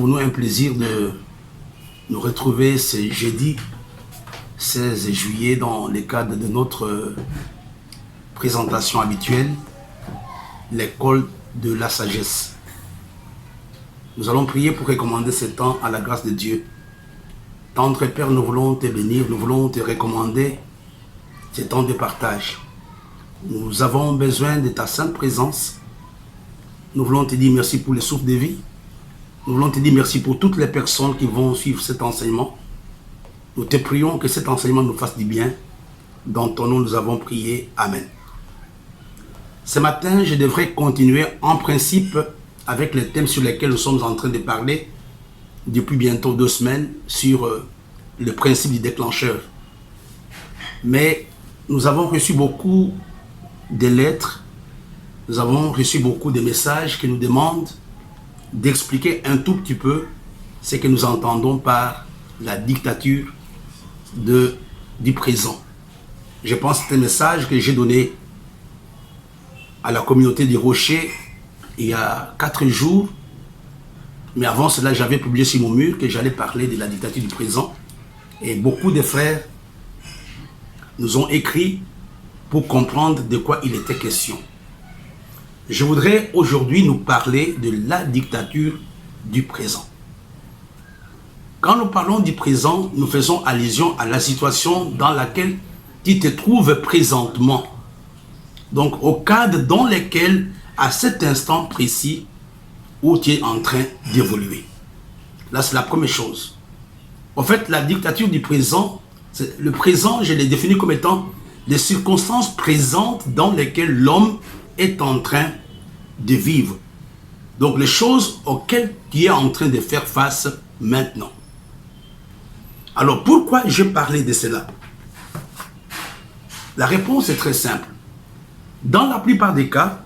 pour nous un plaisir de nous retrouver ce jeudi 16 juillet dans le cadre de notre présentation habituelle, l'école de la sagesse. Nous allons prier pour recommander ce temps à la grâce de Dieu. Tendre Père, nous voulons te bénir, nous voulons te recommander ce temps de partage. Nous avons besoin de ta sainte présence. Nous voulons te dire merci pour le souffle de vie. Nous voulons te dire merci pour toutes les personnes qui vont suivre cet enseignement. Nous te prions que cet enseignement nous fasse du bien. Dans ton nom, nous avons prié. Amen. Ce matin, je devrais continuer en principe avec les thèmes sur lesquels nous sommes en train de parler depuis bientôt 2 semaines sur le principe du déclencheur. Mais nous avons reçu beaucoup de lettres, nous avons reçu beaucoup de messages qui nous demandent d'expliquer un tout petit peu ce que nous entendons par la dictature du présent. Je pense que c'est un message que j'ai donné à la communauté des Rochers il y a 4 jours. Mais avant cela, j'avais publié sur mon mur que j'allais parler de la dictature du présent. Et beaucoup de frères nous ont écrit pour comprendre de quoi il était question. Je voudrais aujourd'hui nous parler de la dictature du présent. Quand nous parlons du présent, nous faisons allusion à la situation dans laquelle tu te trouves présentement. Donc au cadre dans lequel, à cet instant précis, où tu es en train d'évoluer. Là, c'est la première chose. En fait, la dictature du présent, le présent, je l'ai défini comme étant les circonstances présentes dans lesquelles l'homme est en train de vivre. Donc, les choses auxquelles tu es en train de faire face maintenant. Alors, pourquoi je parlais de cela? La réponse est très simple. Dans la plupart des cas,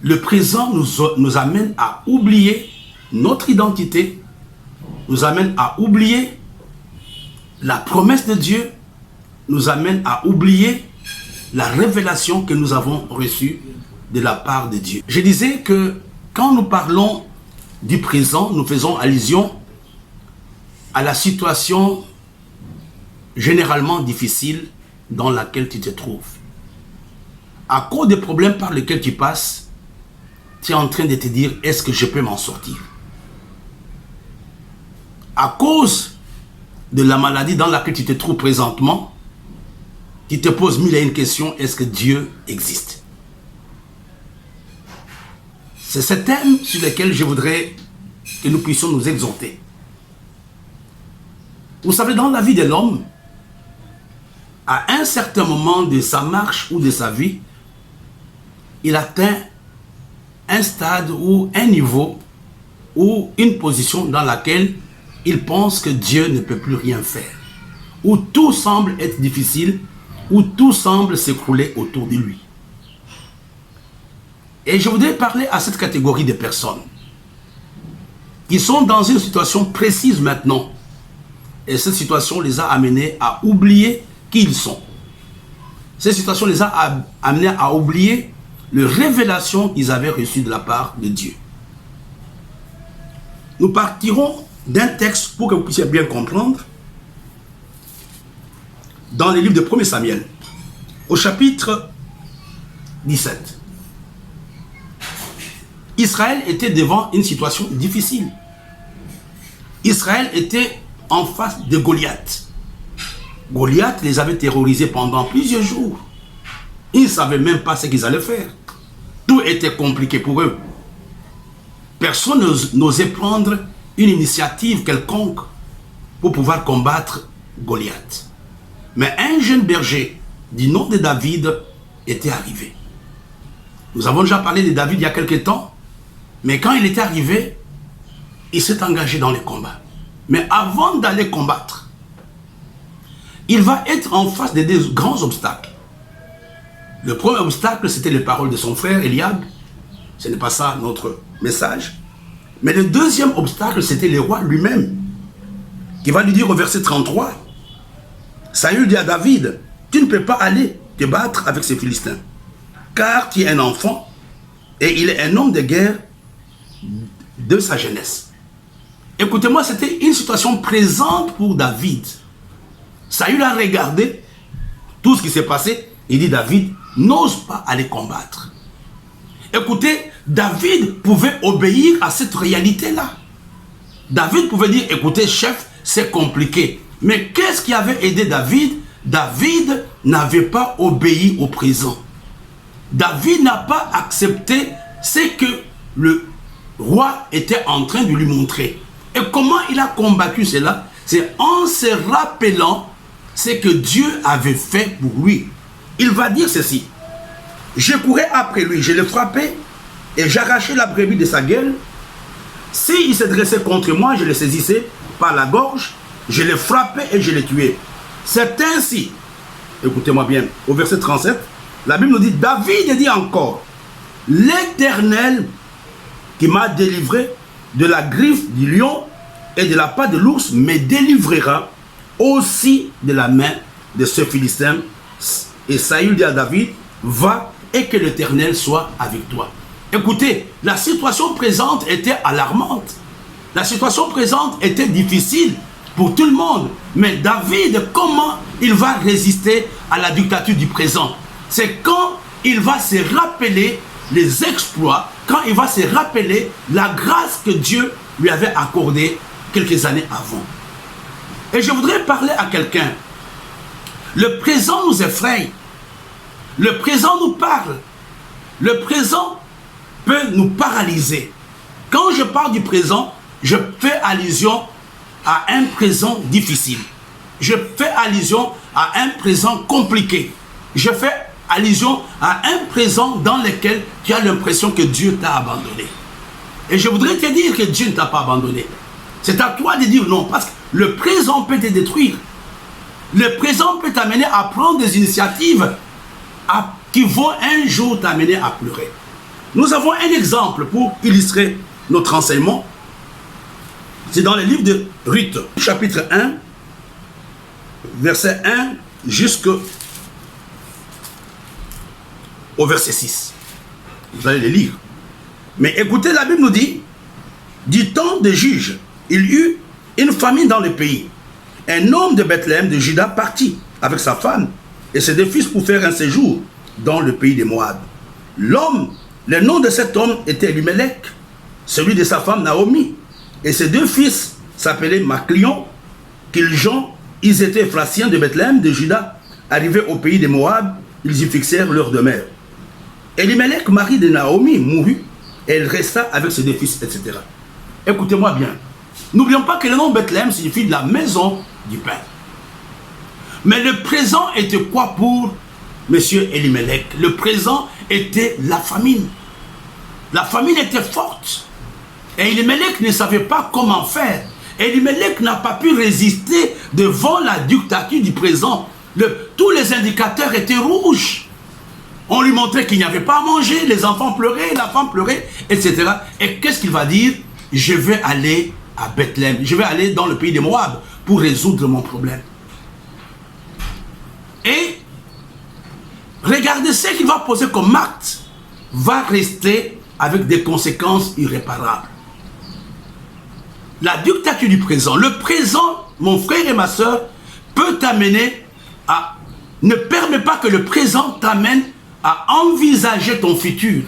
le présent nous amène à oublier notre identité, nous amène à oublier la promesse de Dieu, nous amène à oublier la révélation que nous avons reçue de la part de Dieu. Je disais que quand nous parlons du présent, nous faisons allusion à la situation généralement difficile dans laquelle tu te trouves. À cause des problèmes par lesquels tu passes, tu es en train de te dire, est-ce que je peux m'en sortir? À cause de la maladie dans laquelle tu te trouves présentement, tu te poses 1001 questions, est-ce que Dieu existe? C'est ce thème sur lequel je voudrais que nous puissions nous exhorter. Vous savez, dans la vie de l'homme, à un certain moment de sa marche ou de sa vie, il atteint un stade ou un niveau ou une position dans laquelle il pense que Dieu ne peut plus rien faire, où tout semble être difficile, où tout semble s'écrouler autour de lui. Et je voudrais parler à cette catégorie de personnes qui sont dans une situation précise maintenant. Et cette situation les a amenés à oublier qui ils sont. Cette situation les a amenés à oublier les révélations qu'ils avaient reçues de la part de Dieu. Nous partirons d'un texte pour que vous puissiez bien comprendre. Dans le livre de 1 Samuel, au chapitre 17. Israël était devant une situation difficile. Israël était en face de Goliath. Goliath les avait terrorisés pendant plusieurs jours. Ils ne savaient même pas ce qu'ils allaient faire. Tout était compliqué pour eux. Personne n'osait prendre une initiative quelconque pour pouvoir combattre Goliath. Mais un jeune berger du nom de David était arrivé. Nous avons déjà parlé de David il y a quelque temps, mais quand il était arrivé, il s'est engagé dans les combats. Mais avant d'aller combattre, il va être en face de des grands obstacles. Le premier obstacle, c'était les paroles de son frère Eliab. Ce n'est pas ça notre message. Mais le deuxième obstacle, c'était le roi lui-même, qui va lui dire au verset 33, Saül dit à David, tu ne peux pas aller te battre avec ces Philistins, car tu es un enfant et il est un homme de guerre de sa jeunesse. Écoutez-moi, c'était une situation présente pour David. Saül a regardé tout ce qui s'est passé. Il dit, David n'ose pas aller combattre. Écoutez, David pouvait obéir à cette réalité-là. David pouvait dire, écoutez, chef, c'est compliqué. Mais qu'est-ce qui avait aidé David? David n'avait pas obéi au présent. David n'a pas accepté ce que le roi était en train de lui montrer. Et comment il a combattu cela? C'est en se rappelant ce que Dieu avait fait pour lui. Il va dire ceci. Je courais après lui, je le frappais et j'arrachais la brebis de sa gueule. S'il se dressait contre moi, je le saisissais par la gorge, je le frappais et je le tuais. C'est ainsi, écoutez-moi bien, au verset 37, la Bible nous dit, David dit encore, l'Éternel qui m'a délivré de la griffe du lion et de la patte de l'ours me délivrera aussi de la main de ce Philistin. Et Saül dit à David, va et que l'Éternel soit avec toi. Écoutez, la situation présente était alarmante. La situation présente était difficile pour tout le monde. Mais David, comment il va résister à la dictature du présent? C'est quand il va se rappeler les exploits, quand il va se rappeler la grâce que Dieu lui avait accordée quelques années avant. Et je voudrais parler à quelqu'un. Le présent nous effraie. Le présent nous parle. Le présent peut nous paralyser. Quand je parle du présent, je fais allusion à un présent difficile. Je fais allusion à un présent compliqué. Je fais allusion à un présent dans lequel tu as l'impression que Dieu t'a abandonné. Et je voudrais te dire que Dieu ne t'a pas abandonné. C'est à toi de dire non, parce que le présent peut te détruire. Le présent peut t'amener à prendre des initiatives qui vont un jour t'amener à pleurer. Nous avons un exemple pour illustrer notre enseignement. C'est dans le livre de Ruth, chapitre 1, verset 1 jusqu'au verset 6. Vous allez le lire. Mais écoutez, la Bible nous dit, du temps des juges, il y eut une famine dans le pays. Un homme de Bethléem de Juda partit avec sa femme et ses deux fils pour faire un séjour dans le pays des Moab. Le nom de cet homme était Elimelech, celui de sa femme Naomi. Et ses deux fils s'appelaient Maclion, Kiljon. Ils étaient Ephrasiens de Bethléem de Juda. Arrivés au pays des Moab, ils y fixèrent leur demeure. Elimelech, mari de Naomi, mourut et elle resta avec ses deux fils, etc. Écoutez-moi bien. N'oublions pas que le nom Bethléem signifie de la maison du pain. Mais le présent était quoi pour monsieur Elimelech? Le présent était la famine. La famine était forte. Et Elimelech ne savait pas comment faire. Elimelech n'a pas pu résister devant la dictature du présent. Tous les indicateurs étaient rouges. On lui montrait qu'il n'y avait pas à manger, les enfants pleuraient, la femme pleurait, etc. Et qu'est-ce qu'il va dire? Je vais aller à Bethléem, je vais aller dans le pays de Moab pour résoudre mon problème. Et regardez ce qu'il va poser comme acte, va rester avec des conséquences irréparables. La dictature du présent, le présent, mon frère et ma soeur, peut t'amener à... Ne permet pas que le présent t'amène à envisager ton futur.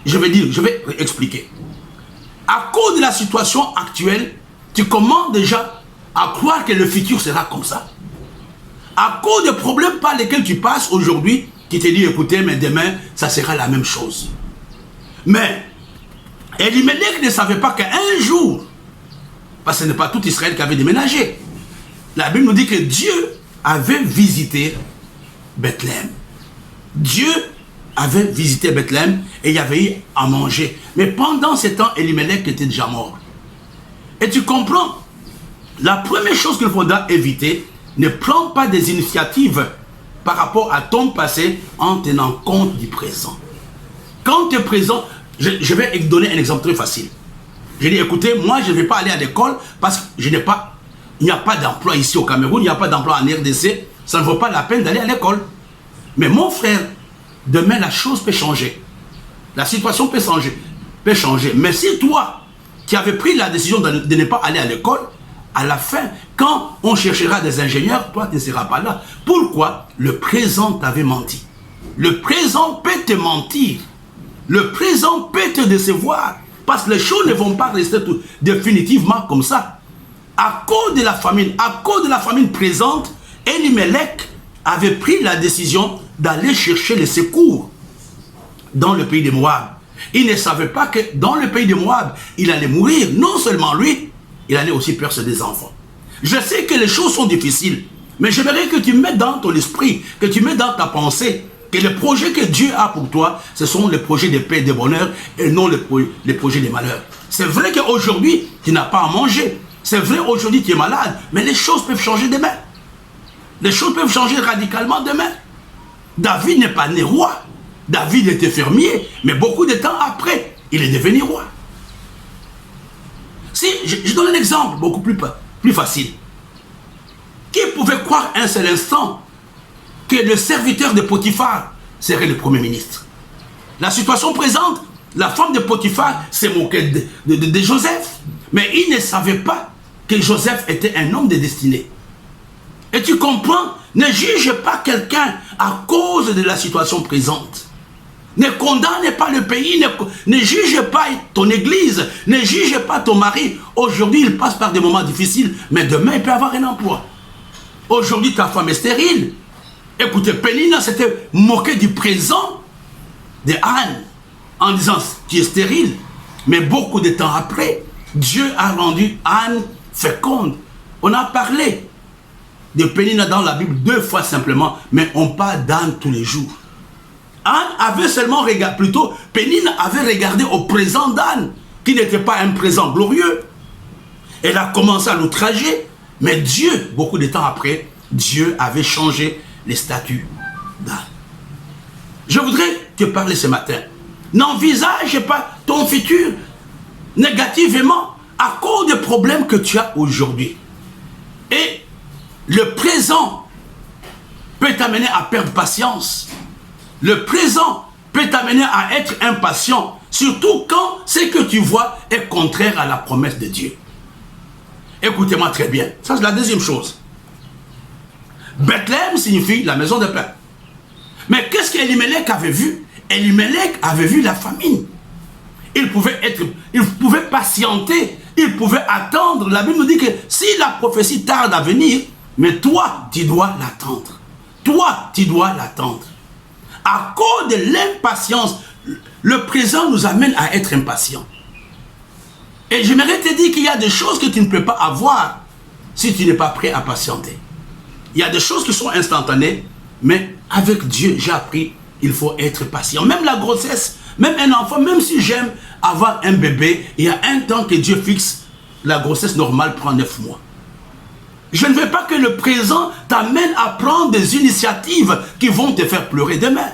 Je vais expliquer. À cause de la situation actuelle, tu commences déjà à croire que le futur sera comme ça. À cause des problèmes par lesquels tu passes aujourd'hui, qui te dit, écoutez, mais demain, ça sera la même chose. Mais Elimelech ne savait pas qu'un jour, parce que ce n'est pas tout Israël qui avait déménagé. La Bible nous dit que Dieu avait visité Bethléem. Dieu avait visité Bethléem et il y avait eu à manger. Mais pendant ce temps, Elimelech était déjà mort. Et tu comprends, la première chose qu'il faudra éviter, ne prends pas des initiatives par rapport à ton passé en tenant compte du présent. Quand tu es présent, je vais donner un exemple très facile. Je dis, écoutez, moi je ne vais pas aller à l'école parce que il n'y a pas d'emploi ici au Cameroun, il n'y a pas d'emploi en RDC, ça ne vaut pas la peine d'aller à l'école. Mais mon frère, demain la chose peut changer. La situation peut changer. Mais si toi, qui avait pris la décision de ne pas aller à l'école, à la fin, quand on cherchera des ingénieurs, toi tu ne seras pas là. Pourquoi? Le présent t'avait menti. Le présent peut te mentir. Le présent peut te décevoir. Parce que les choses ne vont pas rester définitivement comme ça. À cause de la famine présente, Elimelech avait pris la décision d'aller chercher le secours dans le pays de Moab. Il ne savait pas que dans le pays de Moab, il allait mourir. Non seulement lui, il allait aussi perdre des enfants. Je sais que les choses sont difficiles, mais j'aimerais que tu mettes dans ton esprit, que tu mettes dans ta pensée, que les projets que Dieu a pour toi, ce sont les projets de paix et de bonheur et non les projets de malheur. C'est vrai qu'aujourd'hui, tu n'as pas à manger. C'est vrai aujourd'hui, tu es malade, mais les choses peuvent changer demain. Les choses peuvent changer radicalement demain. David n'est pas né roi. David était fermier, mais beaucoup de temps après, il est devenu roi. Si, je donne un exemple beaucoup plus facile. Qui pouvait croire un seul instant que le serviteur de Potiphar serait le premier ministre? La situation présente, la femme de Potiphar s'est moquée de Joseph, mais il ne savait pas que Joseph était un homme de destinée. Et tu comprends, ne juge pas quelqu'un à cause de la situation présente. Ne condamne pas le pays, ne juge pas ton église, ne juge pas ton mari. Aujourd'hui, il passe par des moments difficiles, mais demain, il peut avoir un emploi. Aujourd'hui, ta femme est stérile. Écoutez, Pénina s'était moquée du présent de Anne en disant tu es stérile. Mais beaucoup de temps après, Dieu a rendu Anne féconde. On a parlé de Pénina dans la Bible 2 fois simplement, mais on parle d'Anne tous les jours. Anne avait seulement regardé, plutôt Pénina avait regardé au présent d'Anne, qui n'était pas un présent glorieux. Elle a commencé à l'outrager, mais Dieu, beaucoup de temps après, Dieu avait changé les statuts d'Anne. Je voudrais te parler ce matin. N'envisage pas ton futur négativement à cause des problèmes que tu as aujourd'hui. Et le présent peut t'amener à perdre patience. Le présent peut t'amener à être impatient, surtout quand ce que tu vois est contraire à la promesse de Dieu. Écoutez-moi très bien. Ça, c'est la deuxième chose. Bethléem signifie la maison de pain. Mais qu'est-ce qu'Elimelech avait vu? Elimelech avait vu la famine. Il pouvait patienter, il pouvait attendre. La Bible nous dit que si la prophétie tarde à venir, mais toi, tu dois l'attendre. Toi, tu dois l'attendre. À cause de l'impatience, le présent nous amène à être impatients. Et j'aimerais te dire qu'il y a des choses que tu ne peux pas avoir si tu n'es pas prêt à patienter. Il y a des choses qui sont instantanées, mais avec Dieu, j'ai appris, il faut être patient. Même la grossesse, même un enfant, même si j'aime avoir un bébé, il y a un temps que Dieu fixe, la grossesse normale prend 9 mois. Je ne veux pas que le présent t'amène à prendre des initiatives qui vont te faire pleurer demain.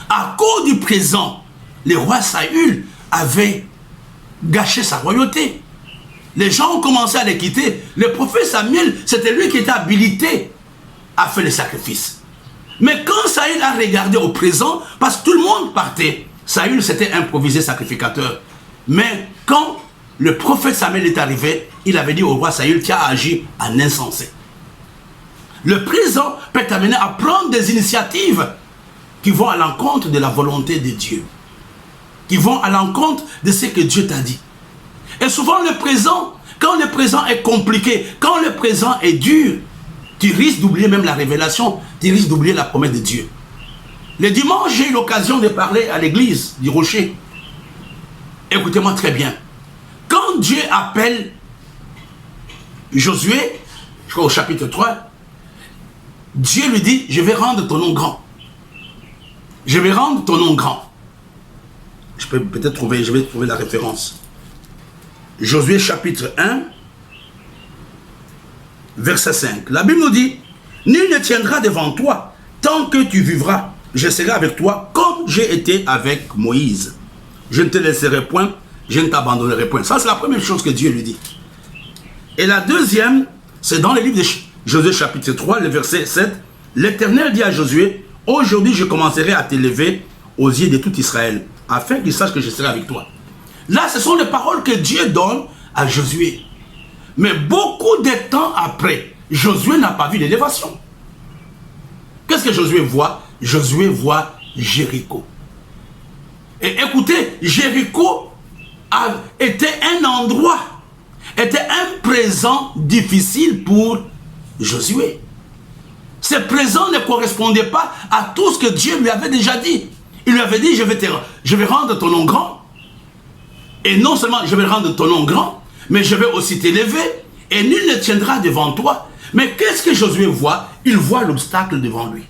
À cause du présent, le roi Saül avait gâché sa royauté. Les gens ont commencé à les quitter. Le prophète Samuel, c'était lui qui était habilité à faire les sacrifices. Mais quand Saül a regardé au présent, parce que tout le monde partait, Saül s'était improvisé sacrificateur. Mais quand le prophète Samuel est arrivé, il avait dit au roi Saül, tu as agi en insensé. Le présent peut t'amener à prendre des initiatives qui vont à l'encontre de la volonté de Dieu. Qui vont à l'encontre de ce que Dieu t'a dit. Et souvent le présent, quand le présent est compliqué, quand le présent est dur, tu risques d'oublier même la révélation, tu risques d'oublier la promesse de Dieu. Le dimanche, j'ai eu l'occasion de parler à l'église du Rocher. Écoutez-moi très bien. Quand Dieu appelle Josué, je crois au chapitre 3, Dieu lui dit, je vais rendre ton nom grand. Je vais rendre ton nom grand. Je peux peut-être trouver, je vais trouver la référence. Josué chapitre 1, verset 5. La Bible nous dit, nul ne tiendra devant toi tant que tu vivras. Je serai avec toi comme j'ai été avec Moïse. Je ne te laisserai point, je ne t'abandonnerai point. Ça, c'est la première chose que Dieu lui dit. Et la deuxième, c'est dans le livre de Josué chapitre 3, le verset 7. L'Éternel dit à Josué, aujourd'hui je commencerai à t'élever aux yeux de tout Israël, afin qu'il sache que je serai avec toi. Là, ce sont les paroles que Dieu donne à Josué. Mais beaucoup de temps après, Josué n'a pas vu l'élévation. Qu'est-ce que Josué voit? Josué voit Jéricho. Et écoutez, Jéricho était un endroit, était un présent difficile pour Josué. Ce présent ne correspondait pas à tout ce que Dieu lui avait déjà dit. Il lui avait dit, je vais rendre ton nom grand. Et non seulement je vais rendre ton nom grand, mais je vais aussi t'élever, et nul ne tiendra devant toi. Mais qu'est-ce que Josué voit? Il voit l'obstacle devant lui.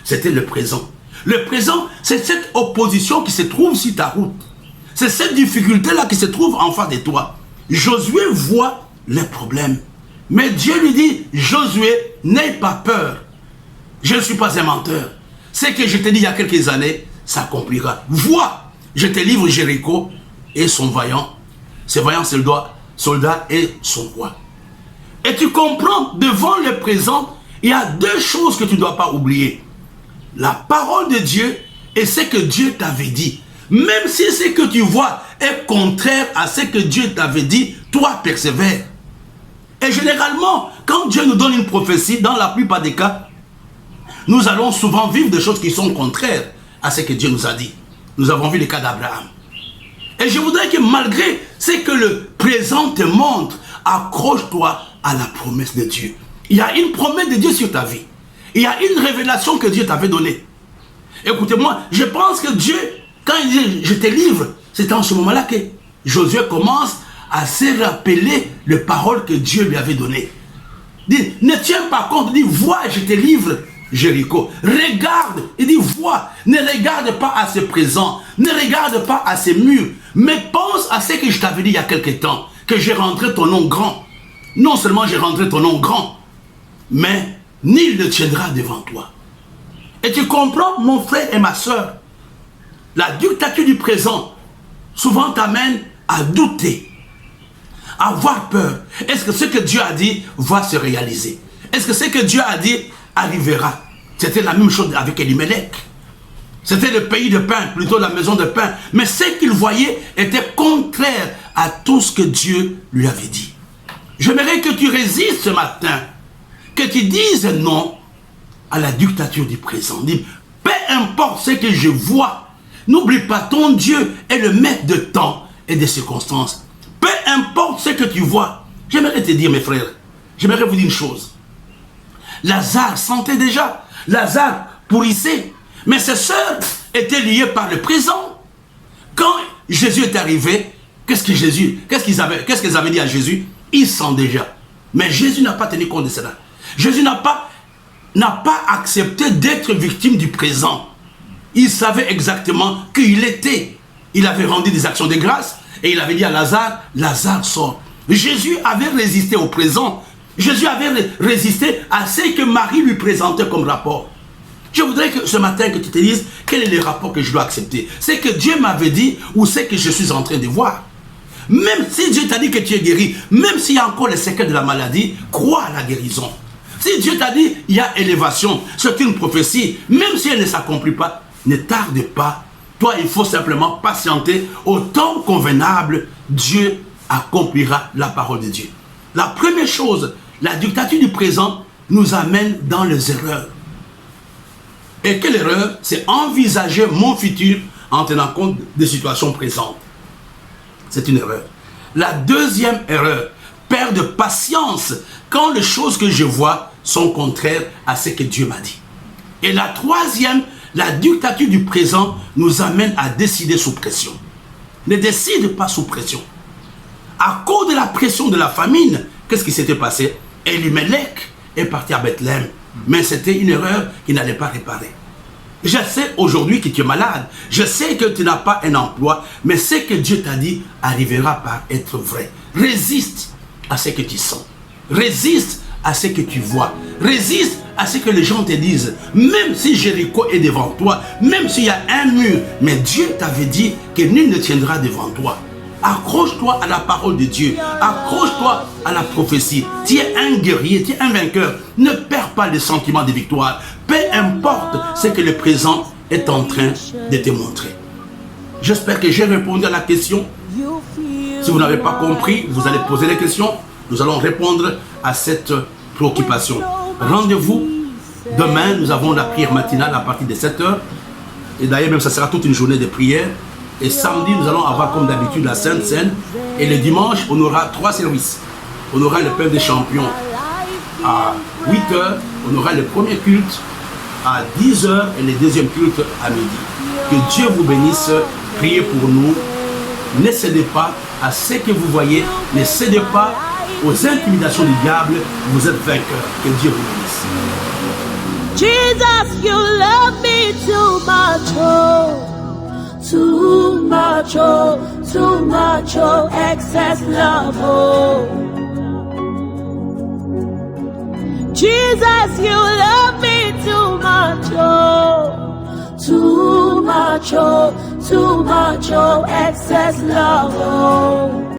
C'était le présent. Le présent, c'est cette opposition qui se trouve sur ta route. C'est cette difficulté-là qui se trouve en face de toi. Josué voit les problèmes. Mais Dieu lui dit, Josué, n'aie pas peur. Je ne suis pas un menteur. Ce que je t'ai dit il y a quelques années s'accomplira. Vois, je te livre Jéricho et son vaillant, ses vaillants soldats et son roi. Et tu comprends, devant le présent, il y a deux choses que tu ne dois pas oublier. La parole de Dieu et ce que Dieu t'avait dit. Même si ce que tu vois est contraire à ce que Dieu t'avait dit, toi persévère. Et généralement, quand Dieu nous donne une prophétie, dans la plupart des cas, nous allons souvent vivre des choses qui sont contraires à ce que Dieu nous a dit. Nous avons vu le cas d'Abraham. Et je voudrais que malgré ce que le présent te montre, accroche-toi à la promesse de Dieu. Il y a une promesse de Dieu sur ta vie. Il y a une révélation que Dieu t'avait donnée. Écoutez-moi, je pense que Dieu, quand il dit je te livre, c'est en ce moment-là que Josué commence à se rappeler les paroles que Dieu lui avait données. Il dit, ne tiens pas compte, il dit, vois, je te livre Jéricho. Regarde, il dit, vois, ne regarde pas à ce présent, ne regarde pas à ces murs, mais pense à ce que je t'avais dit il y a quelque temps, que j'ai rentré ton nom grand. Non seulement j'ai rentré ton nom grand, mais nul ne tiendra devant toi. Et tu comprends, mon frère et ma soeur, la dictature du présent souvent t'amène à douter, à avoir peur. Est-ce que ce que Dieu a dit va se réaliser? Est-ce que ce que Dieu a dit arrivera? C'était la même chose avec Elimelech. C'était le pays de pain, plutôt la maison de pain. Mais ce qu'il voyait était contraire à tout ce que Dieu lui avait dit. J'aimerais que tu résistes ce matin, que tu dises non à la dictature du présent. Dis, peu importe ce que je vois, n'oublie pas, ton Dieu est le maître de temps et des circonstances. Peu importe ce que tu vois, j'aimerais te dire, mes frères, j'aimerais vous dire une chose. Lazare sentait déjà, Lazare pourrissait, mais ses sœurs étaient liées par le présent. Quand Jésus est arrivé, qu'est-ce qu'ils avaient dit à Jésus? Ils sentent déjà. Mais Jésus n'a pas tenu compte de cela. Jésus n'a pas accepté d'être victime du présent. Il savait exactement qui il était. Il avait rendu des actions de grâce et il avait dit à Lazare, Lazare sort. Jésus avait résisté au présent. Jésus avait résisté à ce que Marie lui présentait comme rapport. Je voudrais que ce matin que tu te dises, quel est le rapport que je dois accepter? C'est que Dieu m'avait dit ou c'est que je suis en train de voir. Même si Dieu t'a dit que tu es guéri, même s'il y a encore les séquelles de la maladie, crois à la guérison. Si Dieu t'a dit, il y a élévation, c'est une prophétie, même si elle ne s'accomplit pas, ne tarde pas. Toi, il faut simplement patienter. Au temps convenable, Dieu accomplira la parole de Dieu. La première chose, la dictature du présent nous amène dans les erreurs. Et quelle erreur? C'est envisager mon futur en tenant compte des situations présentes. C'est une erreur. La deuxième erreur, perdre de patience quand les choses que je vois sont contraires à ce que Dieu m'a dit. Et la troisième, la dictature du présent nous amène à décider sous pression. Ne décide pas sous pression. À cause de la pression de la famine, qu'est-ce qui s'était passé? Elimelech est parti à Bethléem. Mais c'était une erreur qu'il n'allait pas réparer. Je sais aujourd'hui que tu es malade. Je sais que tu n'as pas un emploi. Mais ce que Dieu t'a dit arrivera par être vrai. Résiste à ce que tu sens. Résiste à ce que tu vois. Résiste à ce que les gens te disent. Même si Jéricho est devant toi, même s'il y a un mur, mais Dieu t'avait dit que nul ne tiendra devant toi. Accroche-toi à la parole de Dieu. Accroche-toi à la prophétie. Tu es un guerrier, tu es un vainqueur. Ne perds pas le sentiment de victoire. Peu importe ce que le présent est en train de te montrer. J'espère que j'ai répondu à la question. Si vous n'avez pas compris, vous allez poser des questions. Nous allons répondre à cette préoccupation. Rendez-vous demain. Nous avons la prière matinale à partir de 7h. Et d'ailleurs, même ça sera toute une journée de prière. Et samedi, nous allons avoir comme d'habitude la Sainte Seine. Et le dimanche, on aura 3 services. On aura le Père des Champions à 8h. On aura le premier culte à 10h et le deuxième culte à midi. Que Dieu vous bénisse. Priez pour nous. Ne cédez pas à ce que vous voyez. Ne cédez pas aux intimidations du diable. Vous êtes vainqueurs. Que Dieu vous bénisse. Jesus, you love me too much, oh, too much, oh, too much, oh, excess love, oh. Jesus, you love me too much, oh, too much, oh, too much, oh, excess love, oh.